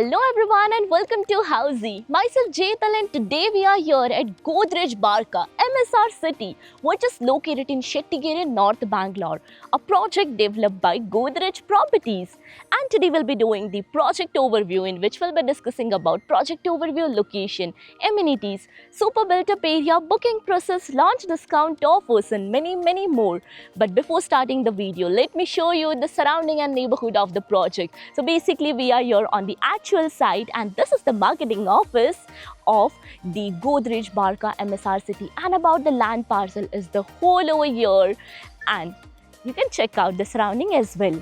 Hello everyone and welcome to Housey. Myself Jetal and today we are here at Godrej Barka, MSR City, which is located in Shettigere, North Bangalore, a project developed by Godrej Properties. And today we'll be doing the project overview in which we'll be discussing about project overview, location, amenities, super built-up area, booking process, launch discount offers and many more. But before starting the video, let me show you the surrounding and neighborhood of the project. So basically we are here on the actual site and this is the marketing office of the Godrej Barka MSR City, and about the land parcel is the whole over here, and you can check out the surrounding as well.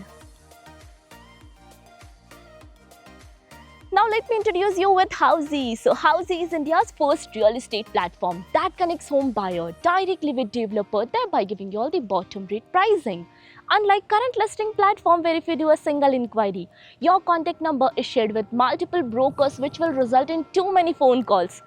Now let me introduce you with Housey. So Housey is India's first real estate platform that connects home buyer directly with developer, thereby giving you all the bottom rate pricing. Unlike current listing platform where if you do a single inquiry, your contact number is shared with multiple brokers which will result in too many phone calls.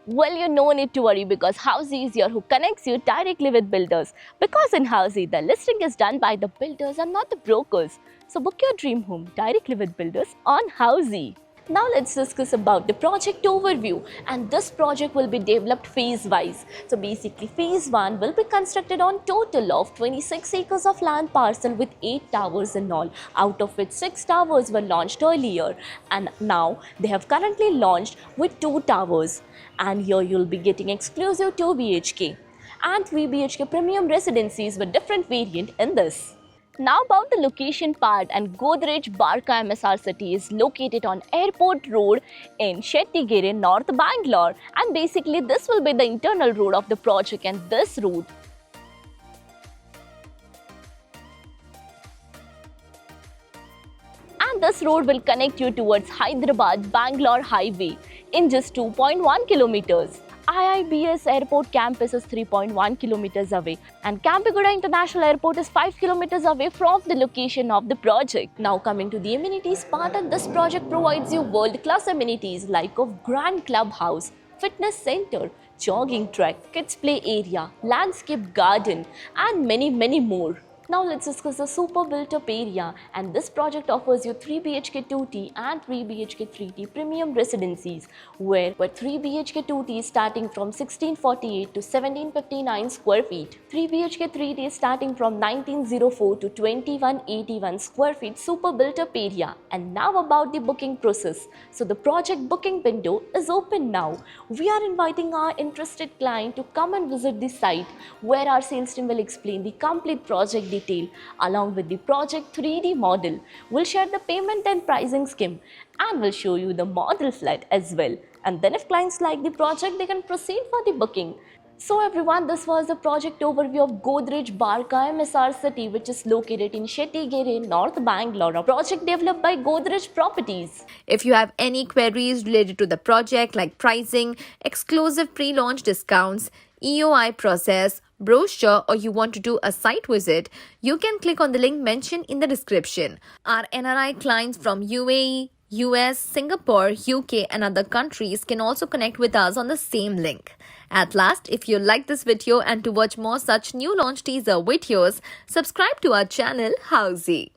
Well, you no need to worry because Housey is here who connects you directly with builders. Because in Housey, the listing is done by the builders and not the brokers. So book your dream home directly with builders on Housey. Now let's discuss about the project overview, and this project will be developed phase wise. So basically phase 1 will be constructed on total of 26 acres of land parcel with 8 towers in all, out of which 6 towers were launched earlier and now they have currently launched with 2 towers, and here you'll be getting exclusive 2 BHK and 3 BHK premium residencies with different variant in this. Now about the location part, and Godrej Barka MSR City is located on Airport Road in Shettigere, North Bangalore, and basically this will be the internal road of the project, and this route will connect you towards Hyderabad-Bangalore highway in just 2.1 kilometers. IIBS Airport campus is 3.1 kilometers away and Kampiguda International Airport is 5 kilometers away from the location of the project. Now coming to the amenities part, and this project provides you world-class amenities like of grand clubhouse, fitness center, jogging track, kids play area, landscape garden and many more. Now let's discuss the super built-up area, and this project offers you 3 BHK 2T and 3 BHK 3T premium residencies where 3 BHK 2T is starting from 1648 to 1759 square feet, 3 BHK 3T is starting from 1904 to 2181 square feet super built-up area. And now about the booking process. So the project booking window is open now. We are inviting our interested client to come and visit the site where our sales team will explain the complete project detail along with the project 3D model. We'll share the payment and pricing scheme and we'll show you the model flat as well. And then if clients like the project, they can proceed for the booking. So everyone, this was the project overview of Godrej Barka MSR City, which is located in Shettigere, North Bangalore, a project developed by Godrej Properties. If you have any queries related to the project like pricing, exclusive pre-launch discounts, EOI process, brochure, or you want to do a site visit, you can click on the link mentioned in the description. Our NRI clients from UAE, US, Singapore, UK and other countries can also connect with us on the same link. At last, if you like this video and to watch more such new launch teaser videos, subscribe to our channel Housey.